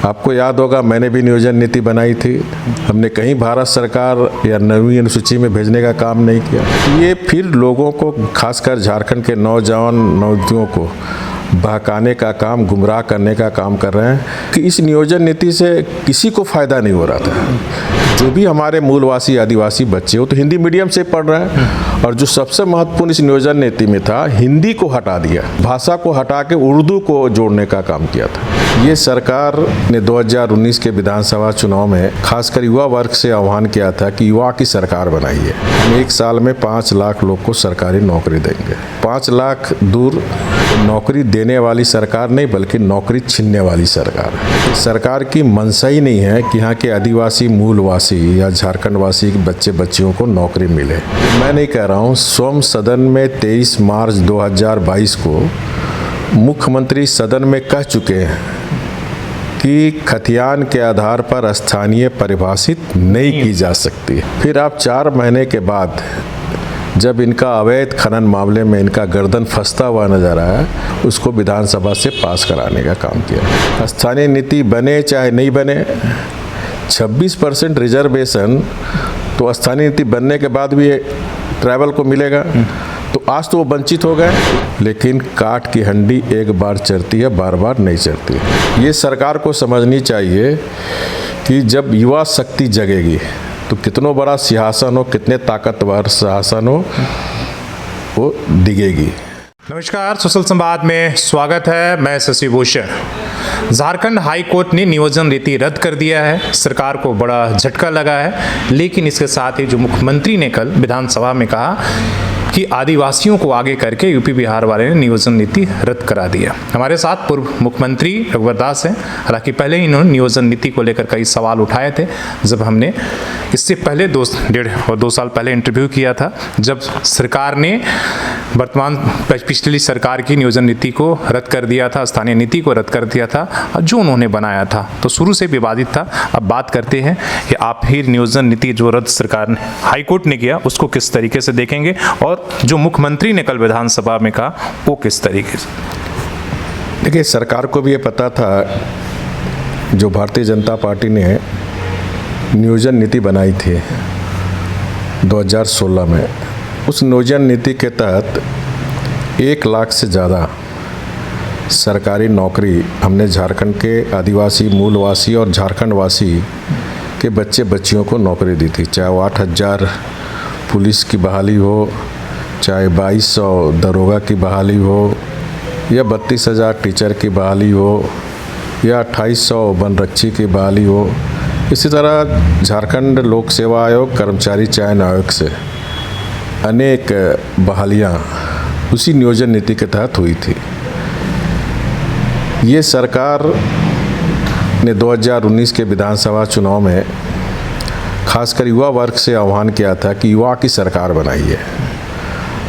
आपको याद होगा मैंने भी नियोजन नीति बनाई थी। हमने कहीं भारत सरकार या 9वीं अनुसूची में भेजने का काम नहीं किया। ये फिर लोगों को, खासकर झारखंड के नौजवान नौजवानों को बहकाने का काम, गुमराह करने का काम कर रहे हैं कि इस नियोजन नीति से किसी को फ़ायदा नहीं हो रहा था। जो भी हमारे मूलवासी आदिवासी बच्चे हो तो हिंदी मीडियम से पढ़ रहे हैं, और जो सबसे महत्वपूर्ण इस नियोजन नीति में था, हिंदी को हटा दिया, भाषा को हटा के उर्दू को जोड़ने का काम किया था। ये सरकार ने 2019 के विधानसभा चुनाव में खासकर युवा वर्ग से आह्वान किया था कि युवा की सरकार बनाइए। हम 1 साल में 5 लाख लोग को सरकारी नौकरी देंगे। 5 लाख दूर, नौकरी देने वाली सरकार नहीं बल्कि नौकरी छीनने वाली सरकार है। सरकार की मंशा ही नहीं है कि यहाँ के आदिवासी मूलवासी या झारखंड वासी के बच्चे बच्चियों को नौकरी मिले। मैं नहीं कह रहा हूँ, स्वयं सदन में 23 मार्च 2022 को मुख्यमंत्री सदन में कह चुके हैं कि खतियान के आधार पर स्थानीय परिभाषित नहीं की जा सकती। फिर आप 4 महीने के बाद जब इनका अवैध खनन मामले में इनका गर्दन फंसता हुआ नजर आया, उसको विधानसभा से पास कराने का काम किया। स्थानीय नीति बने चाहे नहीं बने, 26% रिजर्वेशन तो स्थानीय नीति बनने के बाद भी ट्राइबल को मिलेगा। तो आज तो वो वंचित हो गए, लेकिन काट की हंडी एक बार चढ़ती है, बार बार नहीं चढ़ती है। ये सरकार को समझनी चाहिए कि जब युवा शक्ति जगेगी तो कितनों बड़ा सिंहासन हो, कितने ताकतवर सिंहासन हो, वो दिखेगी। नमस्कार, सोशल संवाद में स्वागत है। मैं शशि भूषण। झारखंड हाई कोर्ट ने नियोजन नीति रद्द कर दिया है। सरकार को बड़ा झटका लगा है, लेकिन इसके साथ ही जो मुख्यमंत्री ने कल विधानसभा में कहा कि आदिवासियों को आगे करके यूपी बिहार वाले ने नियोजन नीति रद्द करा दिया। हमारे साथ पूर्व मुख्यमंत्री रघुवर दास हैं। हालांकि पहले ही इन्होंने नियोजन नीति को लेकर कई सवाल उठाए थे, जब हमने इससे पहले 2 साल पहले इंटरव्यू किया था, जब सरकार ने वर्तमान पिछली सरकार की नियोजन नीति को रद्द कर दिया था, स्थानीय नीति को रद्द कर दिया था, और जो उन्होंने बनाया था तो शुरू से विवादित था। अब बात करते हैं कि आप ही नियोजन नीति जो रद्द सरकार ने, हाईकोर्ट ने किया, उसको किस तरीके से देखेंगे, और जो मुख्यमंत्री ने कल विधानसभा में कहा वो किस तरीके से। देखिए, सरकार को भी ये पता था, जो भारतीय जनता पार्टी ने नियोजन नीति बनाई थी 2016 में, उस नियोजन नीति के तहत 1 लाख से ज़्यादा सरकारी नौकरी हमने झारखंड के आदिवासी मूलवासी और झारखंड वासी के बच्चे बच्चियों को नौकरी दी थी। चाहे वो 8,000 पुलिस की बहाली हो, चाहे 2200 दरोगा की बहाली हो, या 32,000 टीचर की बहाली हो, या 2800 वनरक्षी की बहाली हो। इसी तरह झारखंड लोक सेवा आयोग, कर्मचारी चयन आयोग से अनेक बहालियाँ उसी नियोजन नीति के तहत हुई थी। ये सरकार ने 2019 के विधानसभा चुनाव में खासकर युवा वर्ग से आह्वान किया था कि युवा की सरकार बनाइए।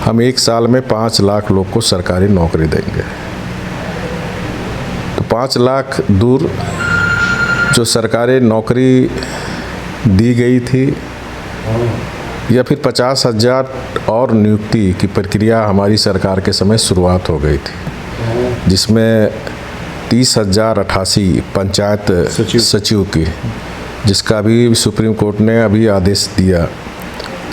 हम 1 साल में 5 लाख लोग को सरकारी नौकरी देंगे। तो 5 लाख दूर, जो सरकारी नौकरी दी गई थी, या फिर 50,000 और नियुक्ति की प्रक्रिया हमारी सरकार के समय शुरुआत हो गई थी, जिसमें 30,088 पंचायत सचिव की, जिसका भी सुप्रीम कोर्ट ने अभी आदेश दिया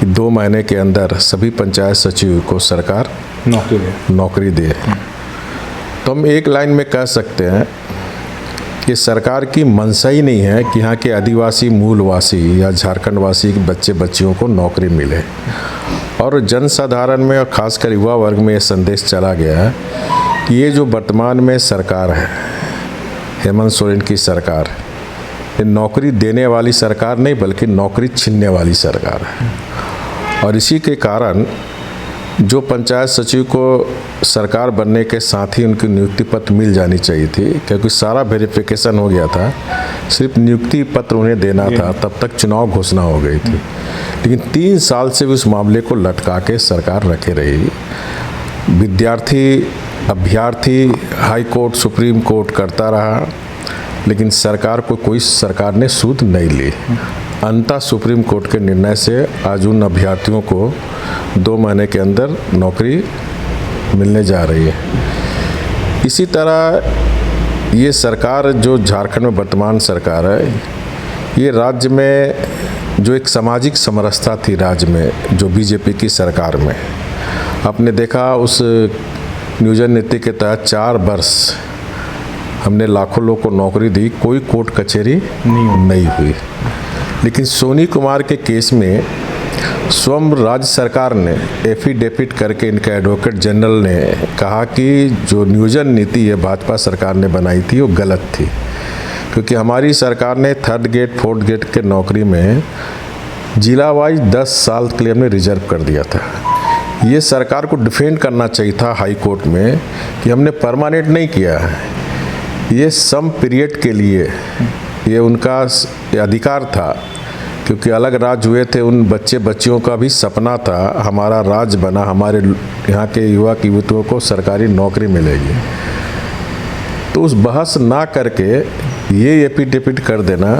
कि 2 महीने के अंदर सभी पंचायत सचिव को सरकार नौकरी दे। तो हम एक लाइन में कह सकते हैं कि सरकार की मंशा ही नहीं है कि यहाँ के आदिवासी मूलवासी या झारखंड वासी के बच्चे बच्चियों को नौकरी मिले। और जनसाधारण में और खासकर युवा वर्ग में ये संदेश चला गया है कि ये जो वर्तमान में सरकार है, हेमंत सोरेन की सरकार, ये नौकरी देने वाली सरकार नहीं बल्कि नौकरी छीनने वाली सरकार है। और इसी के कारण जो पंचायत सचिव को सरकार बनने के साथ ही उनकी नियुक्ति पत्र मिल जानी चाहिए थी, क्योंकि सारा वेरिफिकेशन हो गया था, सिर्फ नियुक्ति पत्र उन्हें देना था, तब तक चुनाव घोषणा हो गई थी। लेकिन 3 साल से उस मामले को लटका के सरकार रखे रही। विद्यार्थी, अभ्यर्थी हाई कोर्ट, सुप्रीम कोर्ट करता रहा, लेकिन सरकार को कोई सरकार ने सूद नहीं ली। अंततः सुप्रीम कोर्ट के निर्णय से आज उन अभ्यर्थियों को 2 महीने के अंदर नौकरी मिलने जा रही है। इसी तरह ये सरकार जो झारखंड में वर्तमान सरकार है, ये राज्य में जो एक सामाजिक समरसता थी राज्य में जो बीजेपी की सरकार में, आपने देखा उस नियोजन नीति के तहत 4 वर्ष हमने लाखों लोग को नौकरी दी, कोई कोर्ट कचहरी नहीं हुई। लेकिन सोनी कुमार के केस में स्वयं राज्य सरकार ने एफिडेविट करके इनके एडवोकेट जनरल ने कहा कि जो नियोजन नीति है भाजपा सरकार ने बनाई थी वो गलत थी, क्योंकि हमारी सरकार ने 3rd ग्रेड 4th ग्रेड के नौकरी में जिला वाइज 10 साल के लिए हमने रिजर्व कर दिया था। ये सरकार को डिफेंड करना चाहिए था हाई कोर्ट में कि हमने परमानेंट नहीं किया है, ये सम पीरियड के लिए ये उनका अधिकार था, क्योंकि अलग राज्य हुए थे, उन बच्चे बच्चियों का भी सपना था हमारा राज्य बना, हमारे यहाँ के युवा युवतियों को सरकारी नौकरी मिलेगी। तो उस बहस ना करके ये एफिडेविट कर देना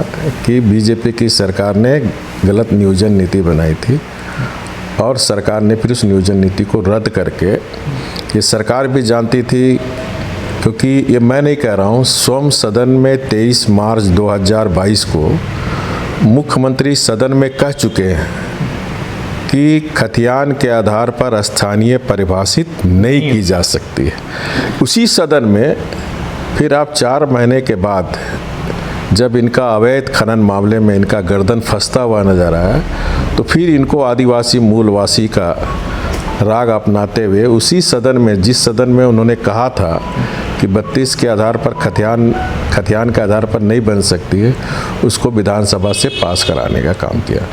कि बीजेपी की सरकार ने गलत नियोजन नीति बनाई थी और सरकार ने फिर उस नियोजन नीति को रद्द करके, ये सरकार भी जानती थी, क्योंकि ये मैं नहीं कह रहा हूँ, स्वयं सदन में 23 मार्च 2022 को मुख्यमंत्री सदन में कह चुके हैं कि खतियान के आधार पर स्थानीय परिभाषित नहीं की जा सकती है। उसी सदन में फिर आप 4 महीने के बाद जब इनका अवैध खनन मामले में इनका गर्दन फंसता हुआ नजर आया, तो फिर इनको आदिवासी मूलवासी का राग अपनाते हुए उसी सदन में, जिस सदन में उन्होंने कहा था कि 32 के आधार पर खतियान के आधार पर नहीं बन सकती है, उसको विधानसभा से पास कराने का काम किया।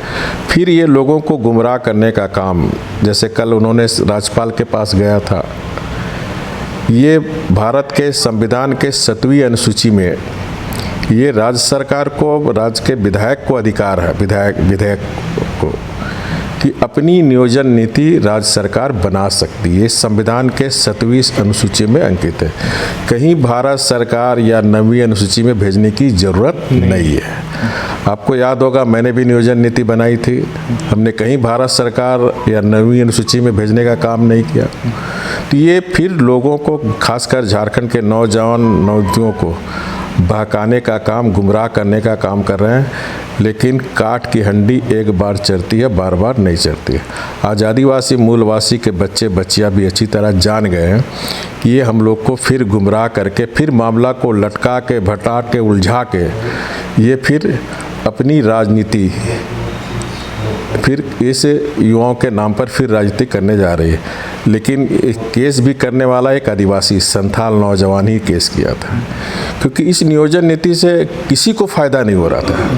फिर ये लोगों को गुमराह करने का काम, जैसे कल उन्होंने राज्यपाल के पास गया था, ये भारत के संविधान के 7वीं अनुसूची में ये राज्य सरकार को, राज्य के विधायक को अधिकार है, विधायक को, कि अपनी नियोजन नीति राज्य सरकार बना सकती है। संविधान के 7वीं अनुसूची में अंकित है, कहीं भारत सरकार या 9वीं अनुसूची में भेजने की ज़रूरत नहीं है। आपको याद होगा मैंने भी नियोजन नीति बनाई थी, हमने कहीं भारत सरकार या 9वीं अनुसूची में भेजने का काम नहीं किया। तो ये फिर लोगों को, खासकर झारखंड के नौजवान नौजवानों को बहकाने का काम, गुमराह करने का काम कर रहे हैं। लेकिन काठ की हंडी एक बार चरती है, बार बार नहीं चरती है। आज आदिवासी मूलवासी के बच्चे बच्चियां भी अच्छी तरह जान गए हैं कि ये हम लोग को फिर गुमराह करके, फिर मामला को लटका के, भटा के, उलझा के, ये फिर अपनी राजनीति, फिर इस युवाओं के नाम पर फिर राजनीति करने जा रही है। लेकिन केस भी करने वाला एक आदिवासी संथाल नौजवान ही केस किया था, क्योंकि इस नियोजन नीति से किसी को फ़ायदा नहीं हो रहा था।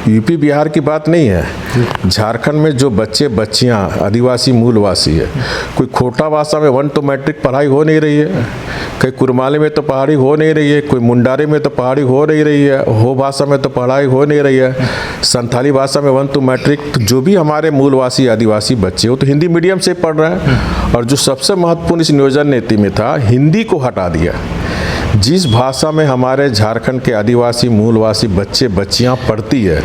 यूपी बिहार की बात नहीं है, झारखंड में जो बच्चे बच्चियां आदिवासी मूलवासी है, कोई खोटा भाषा में 1 to मैट्रिक पढ़ाई हो नहीं रही है, कहीं कुरमाली में तो पढ़ाई हो नहीं रही है, कोई मुंडारी में तो पढ़ाई हो नहीं रही है, हो भाषा में तो पढ़ाई हो नहीं रही है, संथाली भाषा में 1 to मैट्रिक। तो जो भी हमारे मूलवासी आदिवासी बच्चे हो तो हिंदी मीडियम से पढ़ रहे हैं। और जो सबसे महत्वपूर्ण इस नियोजन नीति में था, हिंदी को हटा दिया। जिस भाषा में हमारे झारखंड के आदिवासी मूलवासी बच्चे बच्चियां पढ़ती है,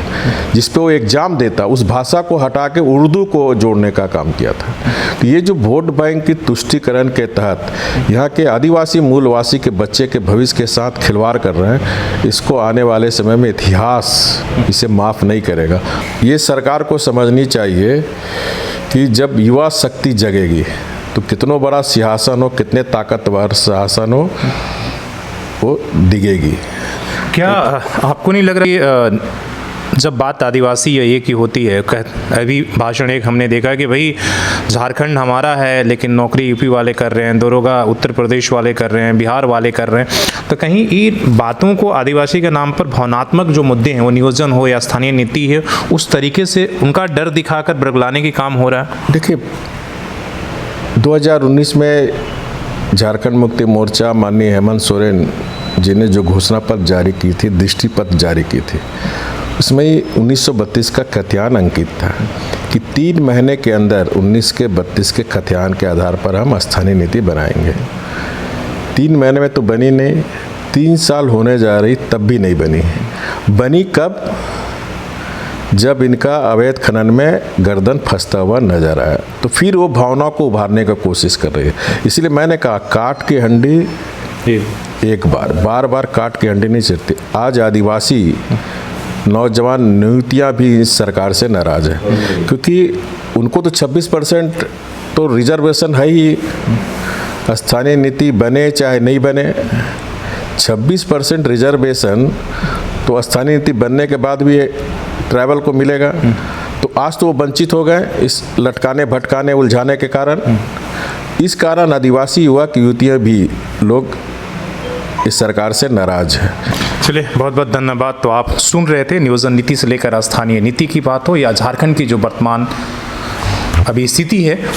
जिस पे वो एग्ज़ाम देता, उस भाषा को हटा के उर्दू को जोड़ने का काम किया था। तो ये जो वोट बैंक की तुष्टीकरण के तहत यहाँ के आदिवासी मूलवासी के बच्चे के भविष्य के साथ खिलवाड़ कर रहे हैं, इसको आने वाले समय में इतिहास इसे माफ़ नहीं करेगा। ये सरकार को समझनी चाहिए कि जब युवा शक्ति जगेगी तो कितनों बड़ा सिंहासन हो, कितने ताकतवर सिंहासन हो, वो दिखेगी। क्या आपको नहीं लग रहा कि जब बात आदिवासी या ये की होती है, अभी भाषण एक हमने देखा कि भाई झारखंड हमारा है लेकिन नौकरी यूपी वाले कर रहे हैं, दरोगा उत्तर प्रदेश वाले कर रहे हैं, बिहार वाले कर रहे हैं, तो कहीं इन बातों को आदिवासी के नाम पर भावनात्मक जो मुद्दे हैं, वो नियोजन हो या स्थानीय नीति है, उस तरीके से उनका डर दिखाकर बरगलाने की काम हो रहा है। देखिए 2019 में झारखंड मुक्ति मोर्चा माननीय हेमंत सोरेन जी ने जो घोषणा पत्र जारी की थी, दृष्टि पत्र जारी की थी, उसमें 1932 का खतियान अंकित था कि 3 महीने के अंदर 19 के 32 के खतियान के आधार पर हम स्थानीय नीति बनाएंगे। 3 महीने में तो बनी नहीं, 3 साल होने जा रही तब भी नहीं बनी। बनी कब? जब इनका अवैध खनन में गर्दन फंसता हुआ नजर आया, तो फिर वो भावना को उभारने का कोशिश कर रही है। इसलिए मैंने कहा काठ की हंडी एक बार बार काट के अंडे नहीं चढ़ते। आज आदिवासी नौजवान युवतियाँ भी इस सरकार से नाराज है, क्योंकि उनको तो 26% तो रिजर्वेशन है ही, स्थानीय नीति बने चाहे नहीं बने, 26% रिजर्वेशन तो स्थानीय नीति बनने के बाद भी ट्राइबल को मिलेगा। तो आज तो वो वंचित हो गए इस लटकाने भटकाने उलझाने के कारण। इस कारण आदिवासी युवक युवतियाँ भी लोग इस सरकार से नाराज है। चलिए, बहुत बहुत धन्यवाद। तो आप सुन रहे थे नियोजन नीति से लेकर स्थानीय नीति की बात हो या झारखंड की जो वर्तमान अभी स्थिति है